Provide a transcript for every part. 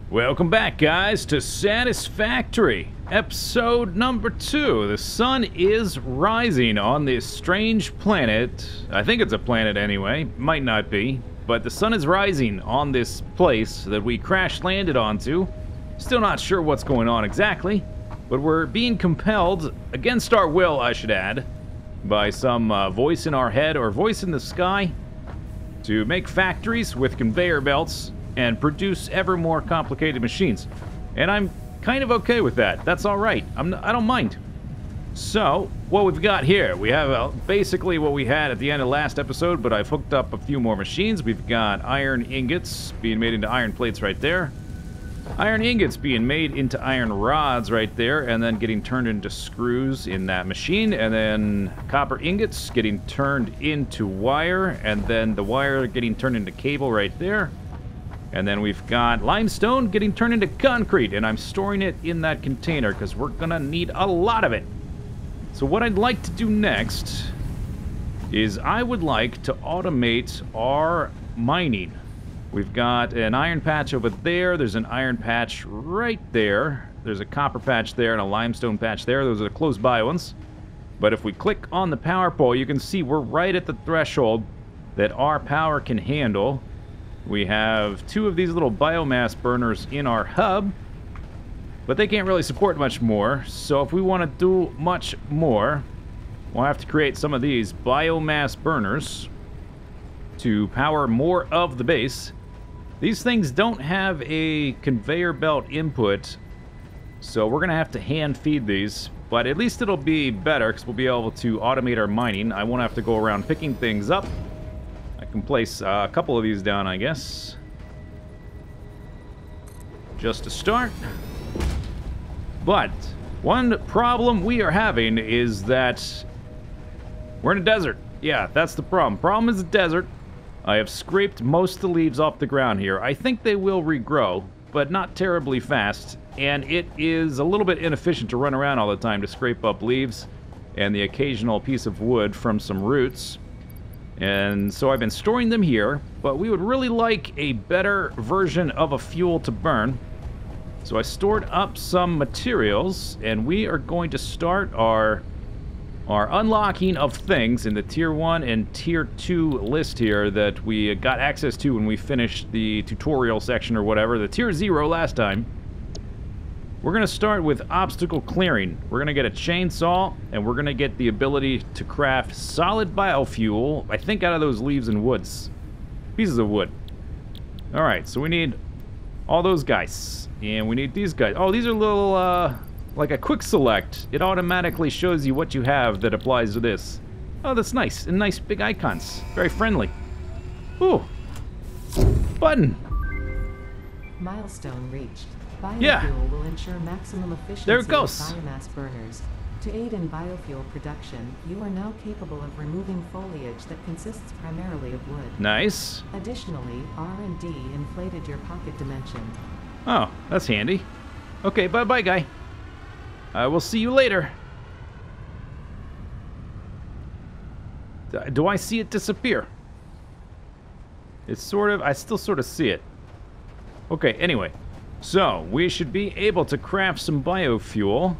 Welcome back, guys, to Satisfactory, episode number 2. The sun is rising on this strange planet. I think it's a planet anyway, might not be. But the sun is rising on this place that we crash-landed onto. Still not sure what's going on exactly, but we're being compelled, against our will I should add, by some voice in our head or voice in the sky, to make factories with conveyor belts and produce ever more complicated machines. And I'm kind of okay with that. That's all right. I don't mind. So, what we've got here, we have basically what we had at the end of last episode, but I've hooked up a few more machines. We've got iron ingots being made into iron plates right there. Iron ingots being made into iron rods right there, and then getting turned into screws in that machine, and then copper ingots getting turned into wire, and then the wire getting turned into cable right there. And then we've got limestone getting turned into concrete, and I'm storing it in that container because we're gonna need a lot of it. So what I'd like to do next is I would like to automate our mining. We've got an iron patch over there, there's an iron patch right there, there's a copper patch there and a limestone patch there. Those are the close by ones. But if we click on the power pole, you can see we're right at the threshold that our power can handle. We have 2 of these little biomass burners in our hub, but they can't really support much more. So if we want to do much more, we'll have to create some of these biomass burners to power more of the base. These things don't have a conveyor belt input, so we're going to have to hand feed these. But at least it'll be better because we'll be able to automate our mining. I won't have to go around picking things up. I can place a couple of these down, I guess. Just to start. But one problem we are having is that we're in a desert. Yeah, that's the problem. Problem is the desert. I have scraped most of the leaves off the ground here. I think they will regrow, but not terribly fast. And it is a little bit inefficient to run around all the time to scrape up leaves and the occasional piece of wood from some roots. And so I've been storing them here, but we would really like a better version of a fuel to burn. So I stored up some materials, and we are going to start our unlocking of things in the Tier 1 and Tier 2 list here that we got access to when we finished the tutorial section or whatever, the Tier 0 last time. We're going to start with obstacle clearing. We're going to get a chainsaw, and we're going to get the ability to craft solid biofuel, I think out of those leaves and woods. Pieces of wood. Alright, so we need all those guys. And we need these guys. Oh, these are little, like a quick select. It automatically shows you what you have that applies to this. Oh, that's nice. And nice big icons. Very friendly. Ooh. Button. Milestone reached. Biofuel Yeah. will ensure maximum efficiency There it goes. of biomass burners. To aid in biofuel production, you are now capable of removing foliage that consists primarily of wood. Nice. Additionally, R&D inflated your pocket dimension. Oh, that's handy. Okay, bye-bye, guy. I will see you later. Do I see it disappear? It's sort of... I still sort of see it. Okay, anyway. So, we should be able to craft some biofuel.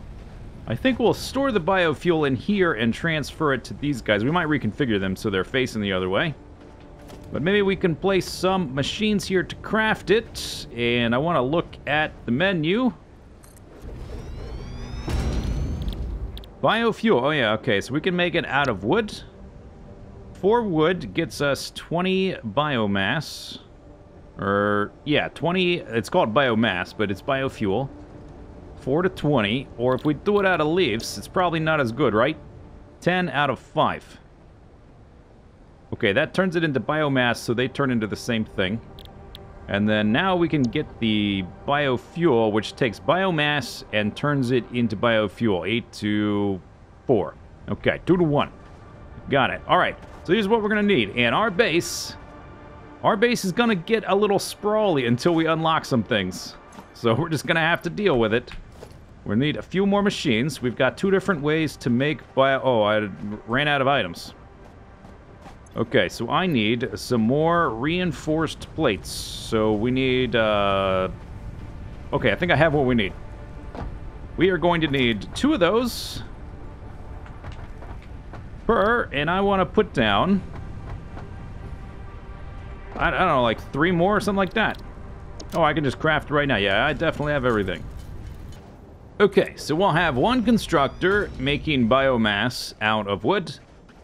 I think we'll store the biofuel in here and transfer it to these guys. We might reconfigure them so they're facing the other way. But maybe we can place some machines here to craft it. And I want to look at the menu. Biofuel. Oh yeah, okay. So we can make it out of wood. 4 wood gets us 20 biomass. Or, yeah, 20, it's called biomass, but it's biofuel. 4 to 20, or if we do it out of leaves, it's probably not as good, right? 10 out of 5. Okay, that turns it into biomass, so they turn into the same thing. And then now we can get the biofuel, which takes biomass and turns it into biofuel. 8 to 4. Okay, 2 to 1. Got it. Alright, so here's what we're going to need. And our base is going to get a little sprawly until we unlock some things. So we're just going to have to deal with it. We'll need a few more machines. We've got 2 different ways to make bio... Oh, I ran out of items. Okay, so I need some more reinforced plates. So we need, okay, I think I have what we need. We are going to need 2 of those per, and I want to put down, I don't know, like 3 more or something like that. Oh, I can just craft right now. Yeah, I definitely have everything. Okay, so we'll have 1 constructor making biomass out of wood,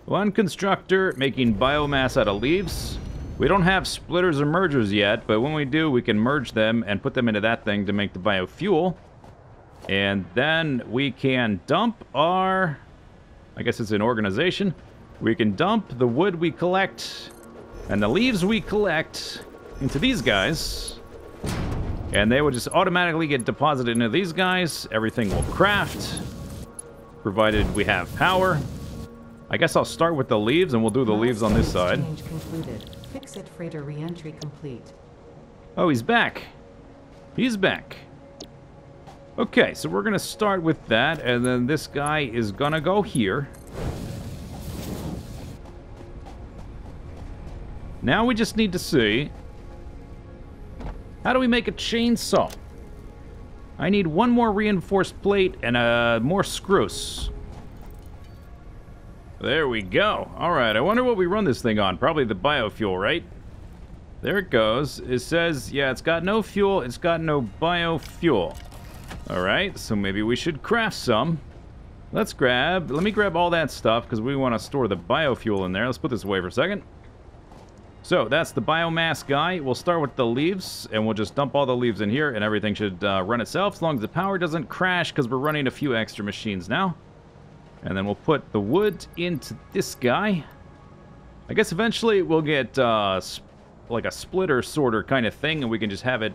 1 constructor making biomass out of leaves. We don't have splitters or mergers yet, but when we do, we can merge them and put them into that thing to make the biofuel. And then we can dump our, I guess it's an organization. We can dump the wood we collect and the leaves we collect into these guys. And they will just automatically get deposited into these guys. Everything will craft, provided we have power. I guess I'll start with the leaves, and we'll do the leaves on this side. Concluded. Fix-it freighter re-entry complete. Oh, he's back. He's back. Okay, so we're going to start with that, and then this guy is going to go here. Now we just need to see, how do we make a chainsaw? I need 1 more reinforced plate and more screws. There we go. All right, I wonder what we run this thing on. Probably the biofuel, right? There it goes. It says, yeah, it's got no fuel. It's got no biofuel. All right, so maybe we should craft some. Let me grab all that stuff because we want to store the biofuel in there. Let's put this away for a second. So that's the biomass guy. We'll start with the leaves, and we'll just dump all the leaves in here, and everything should run itself as long as the power doesn't crash, because we're running a few extra machines now. And then we'll put the wood into this guy. I guess eventually we'll get like a splitter sorter kind of thing, and we can just have it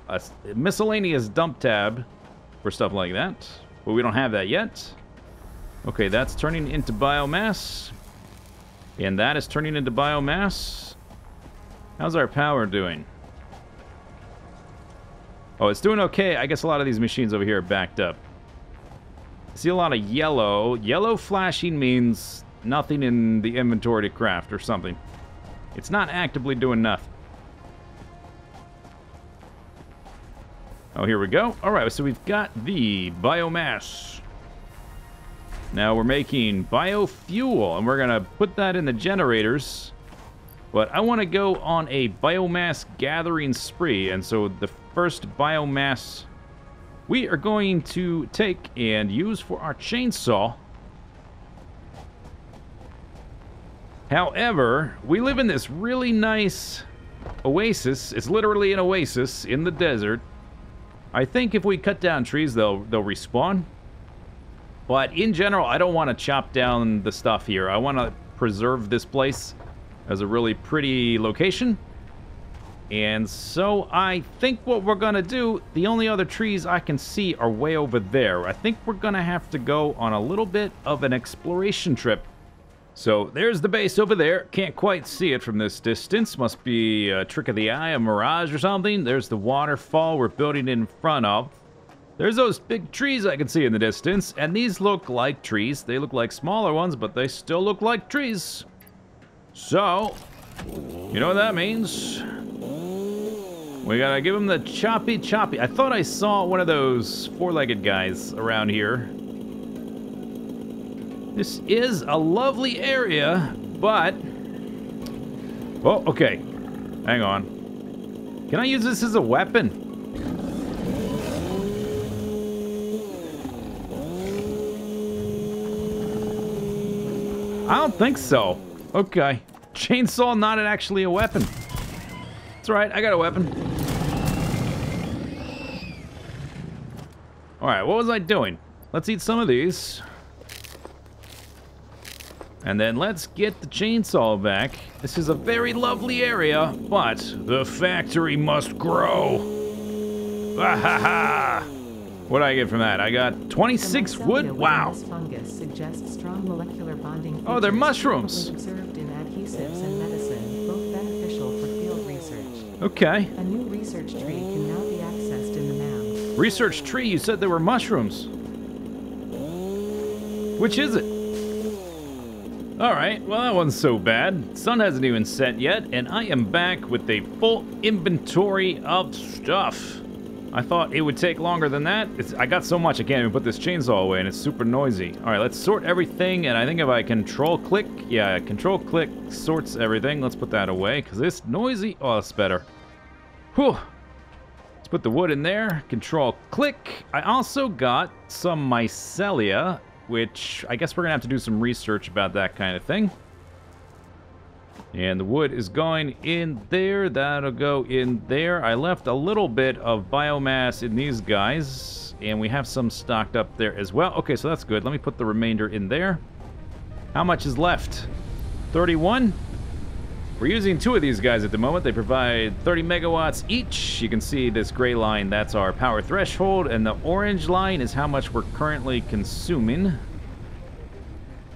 a miscellaneous dump tab for stuff like that. But we don't have that yet. Okay, that's turning into biomass. And that is turning into biomass. How's our power doing? Oh, it's doing okay. I guess a lot of these machines over here are backed up. I see a lot of yellow. Yellow flashing means nothing in the inventory to craft or something. It's not actively doing nothing. Oh, here we go. All right, so we've got the biomass. Now we're making biofuel, and we're going to put that in the generators. But I want to go on a biomass gathering spree, and so the first biomass we are going to take and use for our chainsaw. However, we live in this really nice oasis. It's literally an oasis in the desert. I think if we cut down trees, they'll respawn. But in general, I don't want to chop down the stuff here. I want to preserve this place as a really pretty location. And so I think what we're going to do, the only other trees I can see are way over there. I think we're going to have to go on a little bit of an exploration trip. So there's the base over there. Can't quite see it from this distance. Must be a trick of the eye, a mirage or something. There's the waterfall we're building in front of. There's those big trees I can see in the distance. And these look like trees. They look like smaller ones, but they still look like trees. So, you know what that means? We gotta give him the choppy. I thought I saw one of those four-legged guys around here. This is a lovely area, but... Oh, okay. Hang on. Can I use this as a weapon? I don't think so. Okay. Chainsaw not actually a weapon. That's right, I got a weapon. Alright, what was I doing? Let's eat some of these. And then let's get the chainsaw back. This is a very lovely area, but the factory must grow. Ah-ha-ha! What did I get from that? I got 26 wood? Wow. Fungus suggests strong molecular bonding Oh, they're mushrooms. Observed in adhesives and medicine, both beneficial for field research. Okay. A new research tree can now be accessed in the mound. Research tree? You said there were mushrooms. Which is it? Alright, well that wasn't so bad. Sun hasn't even set yet, and I am back with a full inventory of stuff. I thought it would take longer than that. I got so much I can't even put this chainsaw away, and it's super noisy. Alright, let's sort everything, and I think if I control-click... Yeah, control-click sorts everything. Let's put that away, because it's noisy. Oh, that's better. Whew. Let's put the wood in there. Control-click. I also got some mycelia, which I guess we're going to have to do some research about that kind of thing. And the wood is going in there. That'll go in there. I left a little bit of biomass in these guys, and we have some stocked up there as well. Okay, so that's good. Let me put the remainder in there. How much is left? 31? We're using 2 of these guys at the moment. They provide 30 megawatts each. You can see this gray line, that's our power threshold, and the orange line is how much we're currently consuming.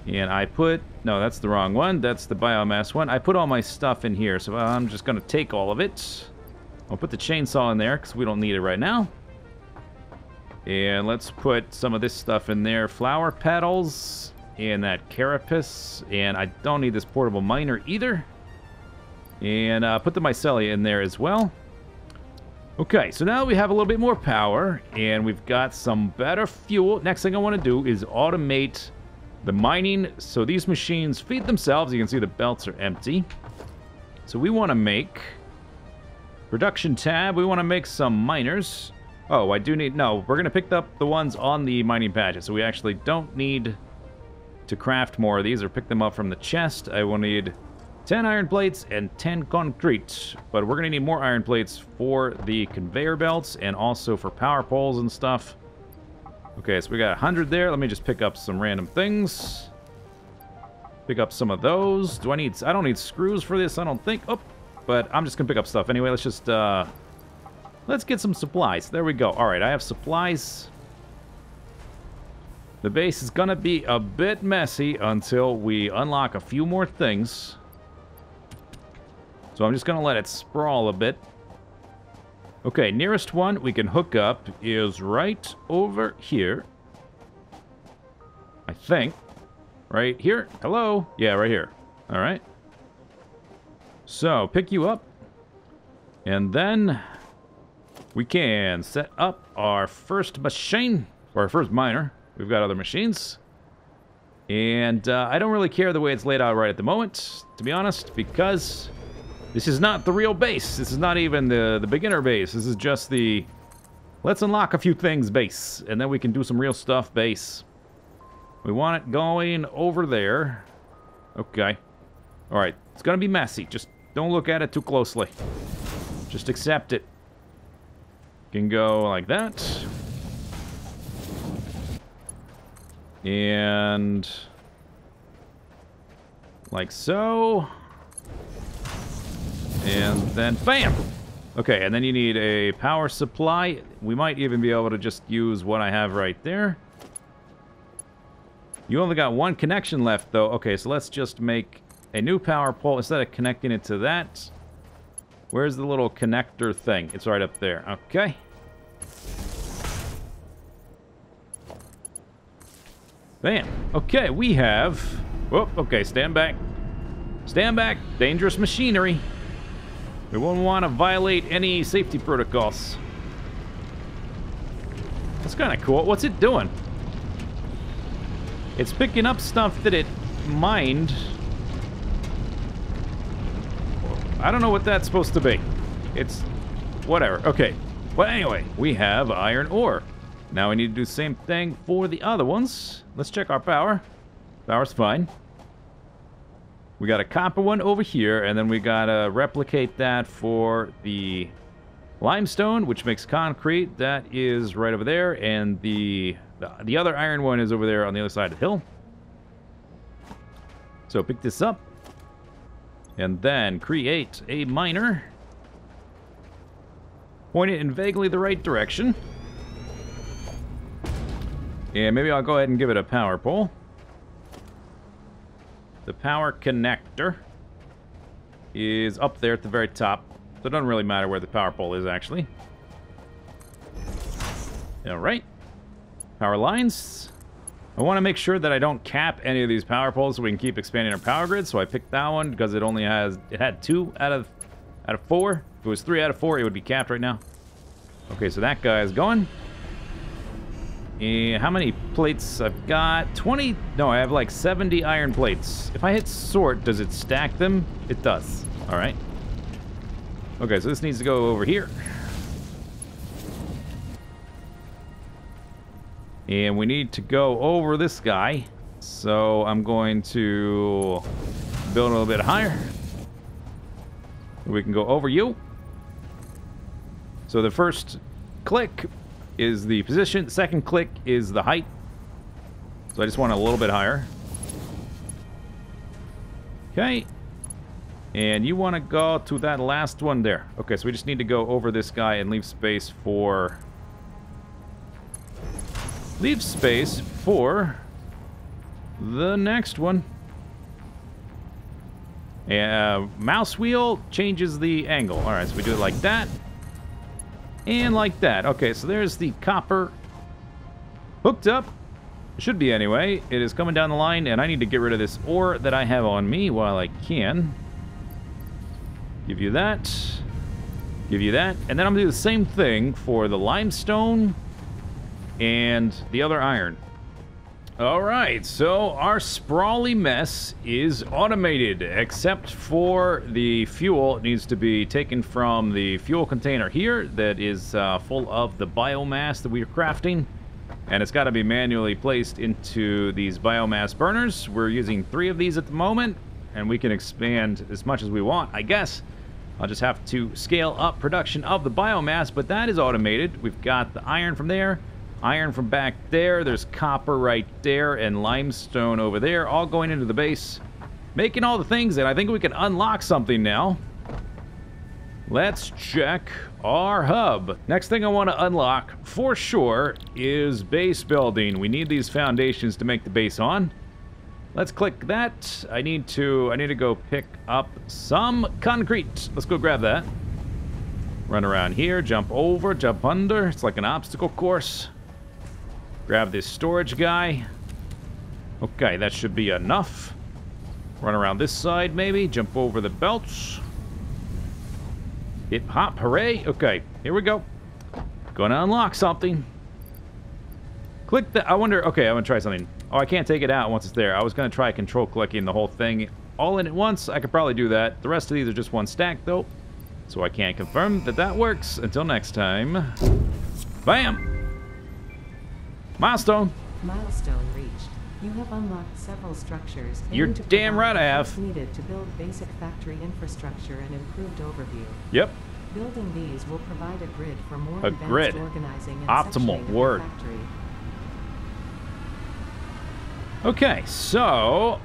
And I put... No, that's the wrong one. That's the biomass one. I put all my stuff in here, so I'm just going to take all of it. I'll put the chainsaw in there, because we don't need it right now. And let's put some of this stuff in there. Flower petals, and that carapace. And I don't need this portable miner either. And put the mycelia in there as well. Okay, so now we have a little bit more power, and we've got some better fuel. Next thing I want to do is automate the mining, so these machines feed themselves. You can see the belts are empty. So we want to make... Production tab, we want to make some miners. Oh, I do need... No, we're going to pick up the ones on the mining badges, so we actually don't need to craft more of these or pick them up from the chest. I will need 10 iron plates and 10 concrete, but we're going to need more iron plates for the conveyor belts and also for power poles and stuff. Okay, so we got 100 there. Let me just pick up some random things. Pick up some of those. Do I need... I don't need screws for this, I don't think. Oh, but I'm just going to pick up stuff anyway. Let's just, let's get some supplies. There we go. All right, I have supplies. The base is going to be a bit messy until we unlock a few more things. So I'm just going to let it sprawl a bit. Okay, nearest one we can hook up is right over here. I think. Right here? Hello? Yeah, right here. Alright. So, pick you up. And then we can set up our first machine. Or our first miner. We've got other machines. And I don't really care the way it's laid out right at the moment, to be honest, because... This is not the real base. This is not even the beginner base. This is just the let's unlock a few things base. And then we can do some real stuff base. We want it going over there. Okay. Alright. It's going to be messy. Just don't look at it too closely. Just accept it. Can go like that. And... like so... And then, bam! Okay, and then you need a power supply. We might even be able to just use what I have right there. You only got one connection left, though. Okay, so let's just make a new power pole instead of connecting it to that. Where's the little connector thing? It's right up there. Okay. Bam. Okay, we have... Whoop, okay, stand back. Stand back. Dangerous machinery. We won't want to violate any safety protocols. That's kind of cool. What's it doing? It's picking up stuff that it mined. I don't know what that's supposed to be. It's... whatever. Okay. Well, anyway, we have iron ore. Now we need to do the same thing for the other ones. Let's check our power. Power's fine. We got a copper one over here, and then we gotta replicate that for the limestone, which makes concrete. That is right over there, and the other iron one is over there on the other side of the hill. So pick this up, and then create a miner. Point it in vaguely the right direction. And maybe I'll go ahead and give it a power pole. The power connector is up there at the very top. So it doesn't really matter where the power pole is, actually. Alright. Power lines. I want to make sure that I don't cap any of these power poles so we can keep expanding our power grid. So I picked that one because it only had 2 out of 4. If it was 3 out of 4, it would be capped right now. Okay, so that guy is going. And how many plates I've got? 20. No, I have like 70 iron plates. If I hit sort, does it stack them? It does. All right. Okay, so this needs to go over here. And we need to go over this guy. So I'm going to build a little bit higher. We can go over you. So the first click is the position. Second click is the height. So I just want a little bit higher. Okay. And you want to go to that last one there. Okay, so we just need to go over this guy and leave space for... Leave space for the next one. Mouse wheel changes the angle. All right, so we do it like that. And like that. Okay, so there's the copper hooked up. Should be anyway. It is coming down the line, and I need to get rid of this ore that I have on me while I can. Give you that. Give you that. And then I'm going to do the same thing for the limestone and the other iron. Alright, so our sprawly mess is automated, except for the fuel. It needs to be taken from the fuel container here that is full of the biomass that we are crafting. And it's got to be manually placed into these biomass burners. We're using 3 of these at the moment, and we can expand as much as we want, I guess. I'll just have to scale up production of the biomass, but that is automated. We've got the iron from there. Iron from back there, there's copper right there, and limestone over there, all going into the base. Making all the things, and I think we can unlock something now. Let's check our hub. Next thing I want to unlock, for sure, is base building. We need these foundations to make the base on. Let's click that. I need to go pick up some concrete. Let's go grab that. Run around here, jump over, jump under. It's like an obstacle course. Grab this storage guy. Okay, that should be enough. Run around this side, maybe. Jump over the belts. Hip hop, hooray. Okay, here we go. Gonna unlock something. Click the... I wonder... Okay, I'm gonna try something. Oh, I can't take it out once it's there. I was gonna try control clicking the whole thing all in at once. I could probably do that. The rest of these are just one stack, though. So I can't confirm that that works. Until next time. Bam! Milestone. Milestone reached. You have unlocked several structures. You're damn right I have. Needed to build basic factory infrastructure and improved overview. Yep. Building these will provide a grid for more advanced grid. organizing and Optimal sectioning of the word. factory. Okay, so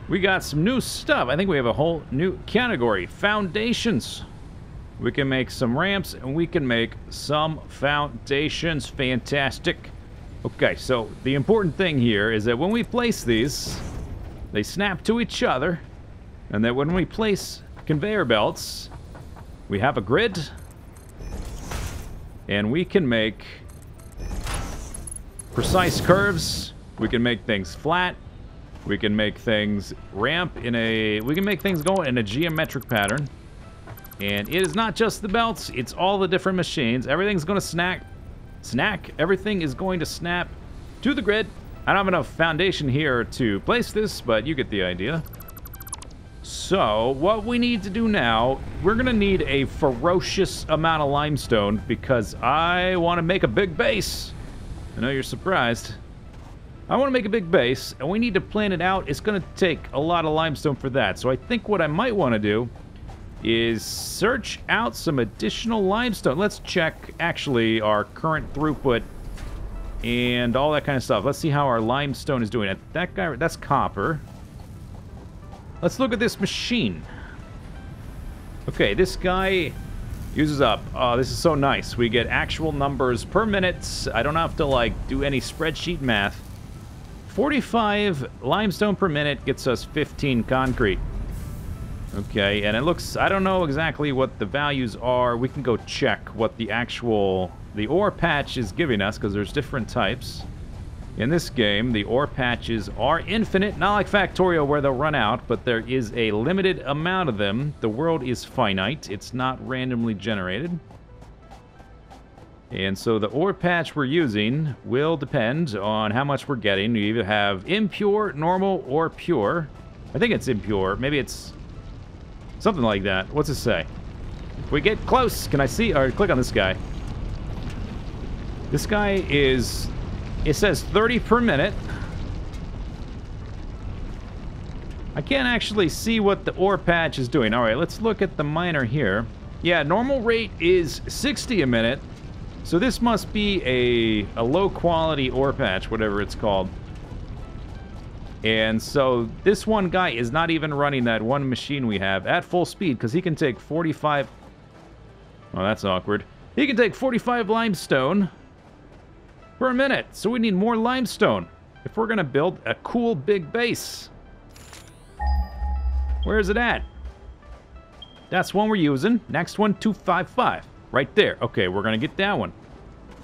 we got some new stuff. I think we have a whole new category. Foundations. We can make some ramps, and we can make some foundations. Fantastic. Okay, so the important thing here is that when we place these, they snap to each other, and that when we place conveyor belts, we have a grid, and we can make precise curves. We can make things flat. We can make things ramp in a... We can make things go in a geometric pattern. And it is not just the belts, it's all the different machines. Everything's going to everything is going to snap to the grid. I don't have enough foundation here to place this, but you get the idea. So, what we need to do now, we're going to need a ferocious amount of limestone because I want to make a big base. I know you're surprised. I want to make a big base, and we need to plan it out. It's going to take a lot of limestone for that. So I think what I might want to do is search out some additional limestone. Let's check, actually, our current throughput and all that kind of stuff. Let's see how our limestone is doing. That guy, that's copper. Let's look at this machine. Okay, this guy uses up. Oh, this is so nice. We get actual numbers per minute. I don't have to, like, do any spreadsheet math. 45 limestone per minute gets us 15 concrete. Okay, and it looks... I don't know exactly what the values are. We can go check what the actual... the ore patch is giving us, because there's different types. In this game, the ore patches are infinite, not like Factorio where they'll run out, but there is a limited amount of them. The world is finite. It's not randomly generated. And so the ore patch we're using will depend on how much we're getting. You either have impure, normal, or pure. I think it's impure. Maybe it's something like that. What's it say? If we get close, can I see? Or click on this guy. This guy is... It says 30 per minute. I can't actually see what the ore patch is doing. All right, let's look at the miner here. Yeah, normal rate is 60 a minute. So this must be a low-quality ore patch, whatever it's called. And so this one guy is not even running that one machine we have at full speed because he can take 45... Oh, that's awkward. He can take 45 limestone per minute. So we need more limestone if we're going to build a cool big base. Where is it at? That's one we're using. Next one, 255. Right there. Okay, we're going to get that one.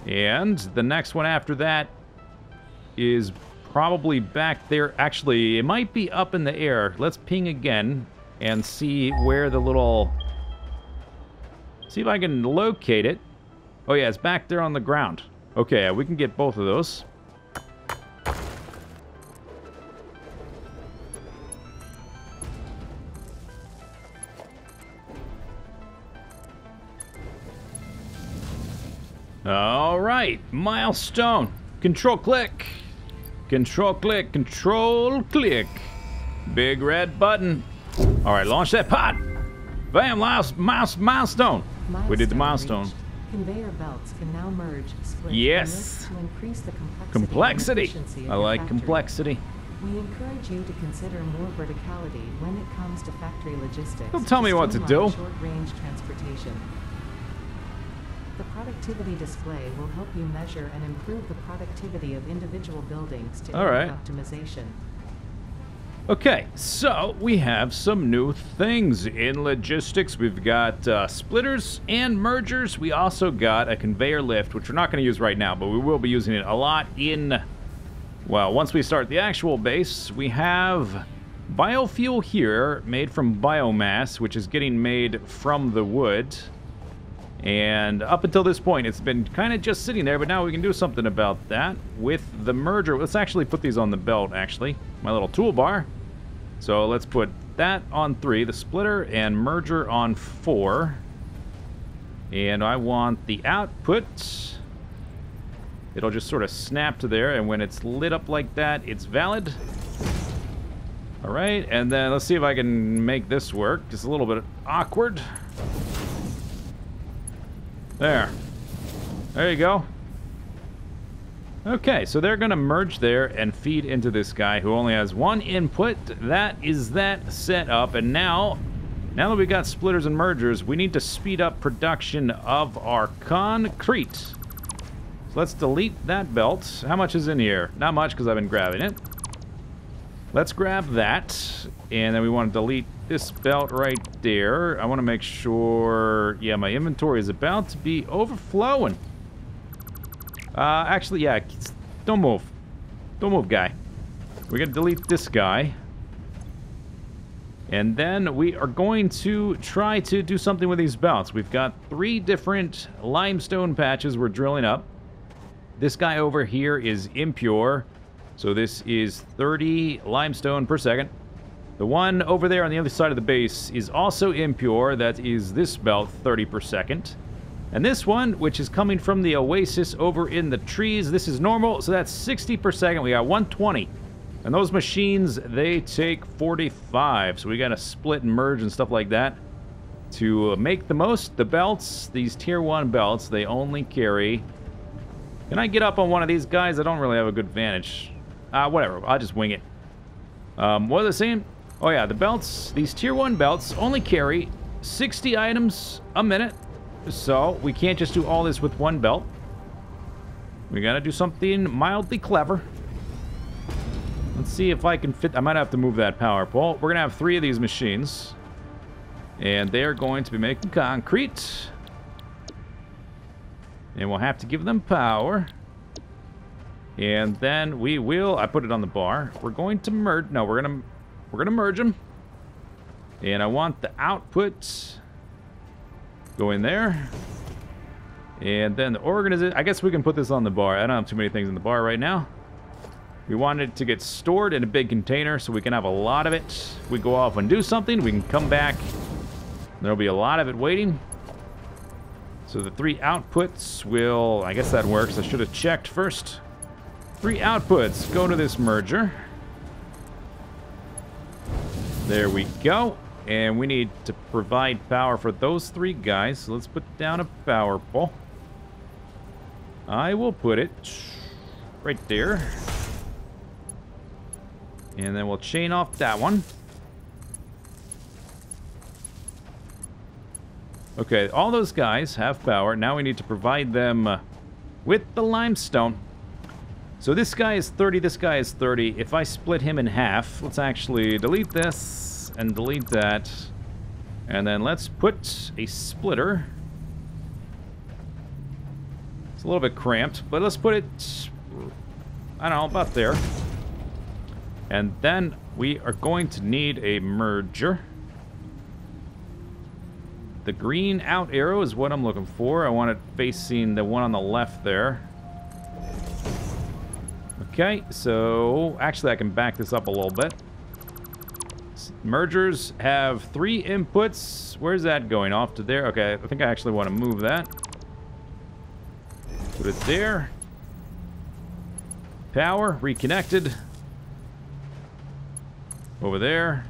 And the next one after that is probably back there. Actually, it might be up in the air. Let's ping again and see where the little... See if I can locate it. Oh yeah, it's back there on the ground. Okay, we can get both of those. All right, milestone. Control click. Control click. Control click. Big red button. All right, launch that pod. Bam, milestone. We did the milestone. Reached. Conveyor belts can now merge, split, yes. to increase the complexity. And efficiency of I your like factory. complexity. We encourage you to consider more verticality when it comes to factory logistics. Don't tell me what to do. Short-range transportation. The productivity display will help you measure and improve the productivity of individual buildings to aid optimization. Okay, so we have some new things in logistics. We've got splitters and mergers. We also got a conveyor lift, which we're not going to use right now, but we will be using it a lot in, well, once we start the actual base. We have biofuel here made from biomass, which is getting made from the wood. And up until this point, it's been kind of just sitting there, but now we can do something about that with the merger. Let's actually put these on the belt, actually. My little toolbar. So let's put that on 3, the splitter, and merger on 4. And I want the output. It'll just sort of snap to there, and when it's lit up like that, it's valid. All right, and then let's see if I can make this work. It's a little bit awkward. There you go. Okay, so they're gonna merge there and feed into this guy who only has one input. That is that set up, and now that we got splitters and mergers, we need to speed up production of our concrete. So let's delete that belt. How much is in here? Not much, because I've been grabbing it. Let's grab that, and then we want to delete this belt right there. I want to make sure, yeah, my inventory is about to be overflowing. Actually, yeah, don't move. Don't move, guy. We're going to delete this guy. And then we are going to try to do something with these belts. We've got 3 different limestone patches we're drilling up. This guy over here is impure. So this is 30 limestone per second. The one over there on the other side of the base is also impure. That is this belt, 30 per second. And this one, which is coming from the oasis over in the trees, this is normal, so that's 60 per second. We got 120. And those machines, they take 45. So we got to split and merge and stuff like that to make the most. The belts, these tier 1 belts, they only carry... Can I get up on one of these guys? I don't really have a good vantage. Whatever, I'll just wing it. What are they saying? Oh yeah, the belts, these tier 1 belts only carry 60 items a minute. So we can't just do all this with one belt. We gotta do something mildly clever. Let's see if I can fit. I might have to move that power pole. We're gonna have 3 of these machines, and they are going to be making concrete, and we'll have to give them power. And then we will, I put it on the bar. We're going to merge, no, we're gonna merge them. And I want the output go in there. And then the organization, I guess we can put this on the bar. I don't have too many things in the bar right now. We want it to get stored in a big container so we can have a lot of it. We go off and do something, we can come back. There'll be a lot of it waiting. So the 3 outputs will, I guess that works. I should have checked first. 3 outputs go to this merger. There we go. And we need to provide power for those 3 guys. So let's put down a power pole. I will put it right there. And then we'll chain off that one. Okay, all those guys have power. Now we need to provide them with the limestone. So this guy is 30, this guy is 30. If I split him in half, let's actually delete this and delete that. And then let's put a splitter. It's a little bit cramped, but let's put it, I don't know, about there. And then we are going to need a merger. The green out arrow is what I'm looking for. I want it facing the one on the left there. Okay, so actually I can back this up a little bit. Mergers have 3 inputs. Where's that going? Off to there? Okay, I think I actually want to move that. Put it there. Power, reconnected. Over there.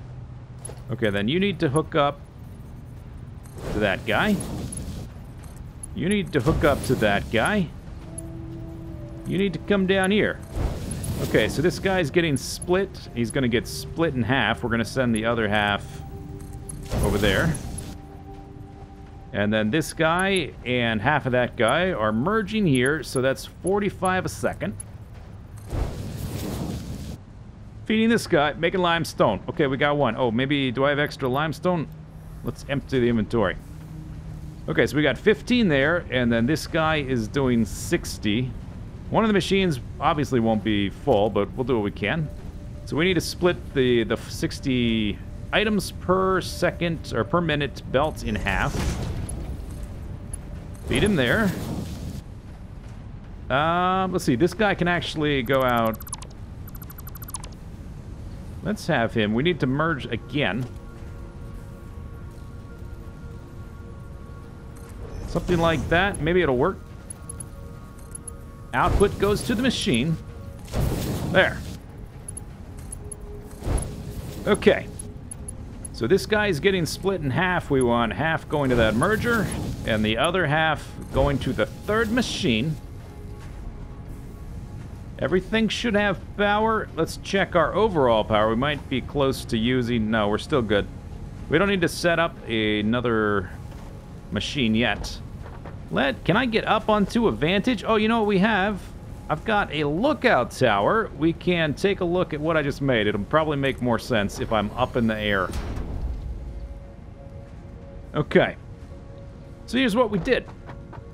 Okay, then you need to hook up to that guy. You need to hook up to that guy. You need to come down here. Okay, so this guy's getting split. He's going to get split in half. We're going to send the other half over there. And then this guy and half of that guy are merging here, so that's 45 a second. Feeding this guy, making limestone. Okay, we got one. Oh, maybe, do I have extra limestone? Let's empty the inventory. Okay, so we got 15 there, and then this guy is doing 60. One of the machines obviously won't be full, but we'll do what we can. So we need to split the 60 items per second, or per minute belt in half. Feed him there. Let's see, this guy can actually go out. Let's have him. We need to merge again. Something like that. Maybe it'll work. Output goes to the machine. There. Okay. So this guy's getting split in half. We want half going to that merger, and the other half going to the 3rd machine. Everything should have power. Let's check our overall power. We might be close to using... No, we're still good. We don't need to set up another machine yet. Can I get up onto a vantage? Oh, you know what we have? I've got a lookout tower. We can take a look at what I just made. It'll probably make more sense if I'm up in the air. Okay. So here's what we did.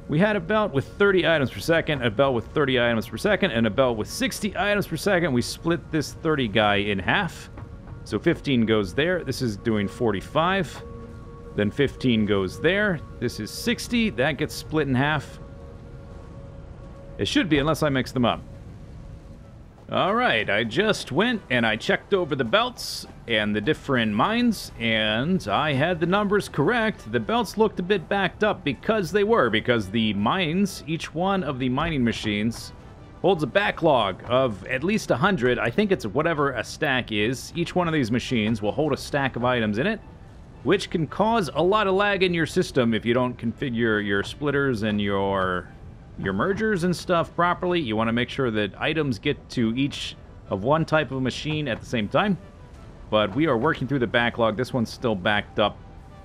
We had a belt with 30 items per second, a belt with 30 items per second, and a belt with 60 items per second. We split this 30 guy in half. So 15 goes there. This is doing 45. Then 15 goes there. This is 60. That gets split in half. It should be, unless I mix them up. Alright, I just went and I checked over the belts and the different mines, and I had the numbers correct. The belts looked a bit backed up because the mines, each one of the mining machines, holds a backlog of at least 100. I think it's whatever a stack is. Each one of these machines will hold a stack of items in it, which can cause a lot of lag in your system if you don't configure your splitters and your mergers and stuff properly. You want to make sure that items get to each of one type of machine at the same time. But we are working through the backlog. This one's still backed up.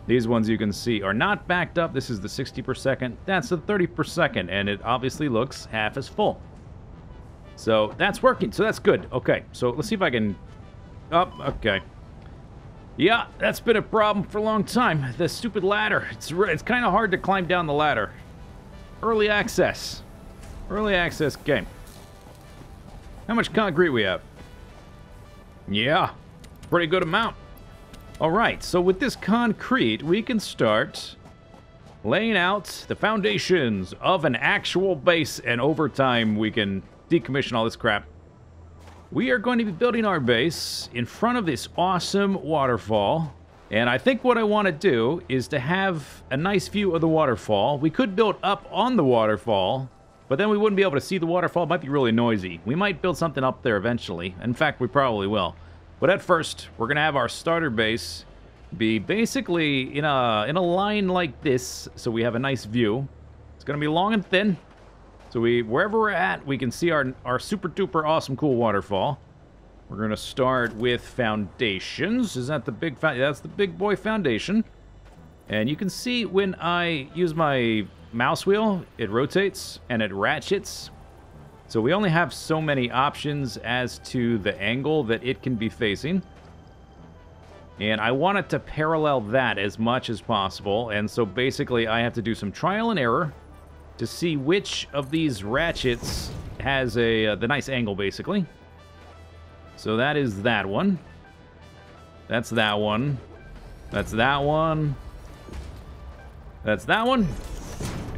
These ones you can see are not backed up. This is the 60 per second. That's the 30 per second, and it obviously looks half as full. So that's working. So that's good. Okay, so let's see if I can... Oh, okay. Yeah, that's been a problem for a long time. The stupid ladder. It's kind of hard to climb down the ladder. Early access. Early access game. How much concrete we have? Yeah, pretty good amount. All right, so with this concrete, we can start laying out the foundations of an actual base, and over time we can decommission all this crap. We are going to be building our base in front of this awesome waterfall, and I think what I want to do is to have a nice view of the waterfall. We could build up on the waterfall, but then we wouldn't be able to see the waterfall. It might be really noisy. We might build something up there eventually. In fact, we probably will. But at first, we're going to have our starter base be basically in a line like this, so we have a nice view. It's going to be long and thin, so wherever we're at, we can see our super duper awesome cool waterfall. We're going to start with foundations. Is that the big that's the big boy foundation. And you can see when I use my mouse wheel, it rotates and it ratchets. So we only have so many options as to the angle that it can be facing. And I want it to parallel that as much as possible. And so basically I have to do some trial and error to see which of these ratchets has the nice angle, basically. So that is that one. That's that one. That's that one. That's that one.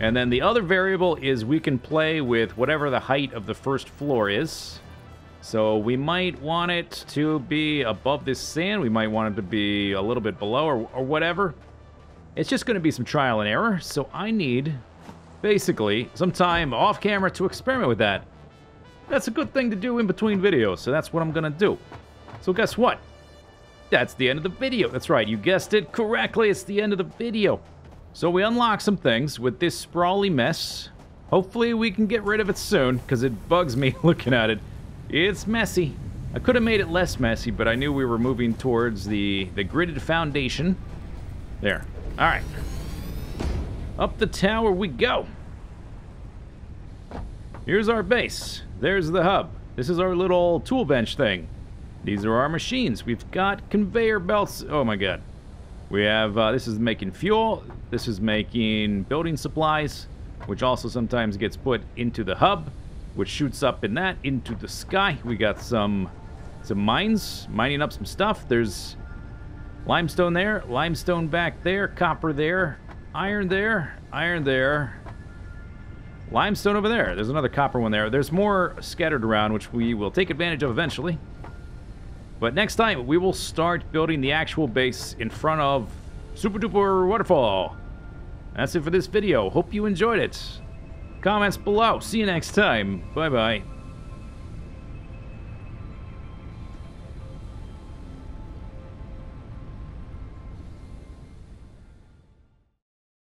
And then the other variable is we can play with whatever the height of the first floor is. So we might want it to be above this sand. We might want it to be a little bit below or whatever. It's just going to be some trial and error. So I need, basically, some time off camera to experiment with that. That's a good thing to do in between videos. So that's what I'm going to do. So guess what? That's the end of the video. That's right. You guessed it correctly. It's the end of the video. So we unlock some things with this sprawly mess. Hopefully we can get rid of it soon, because it bugs me looking at it. It's messy. I could have made it less messy, but I knew we were moving towards the gridded foundation. There. All right. Up the tower we go. Here's our base. There's the hub. This is our little tool bench thing. These are our machines. We've got conveyor belts. Oh my god. We have, this is making fuel. This is making building supplies, which also sometimes gets put into the hub, which shoots up in that into the sky. We got some mines, mining up some stuff. There's limestone there, limestone back there, copper there, iron there, iron there, limestone over there. There's another copper one there. There's more scattered around, which we will take advantage of eventually. But next time, we will start building the actual base in front of Super Duper Waterfall. That's it for this video. Hope you enjoyed it. Comments below. See you next time. Bye-bye.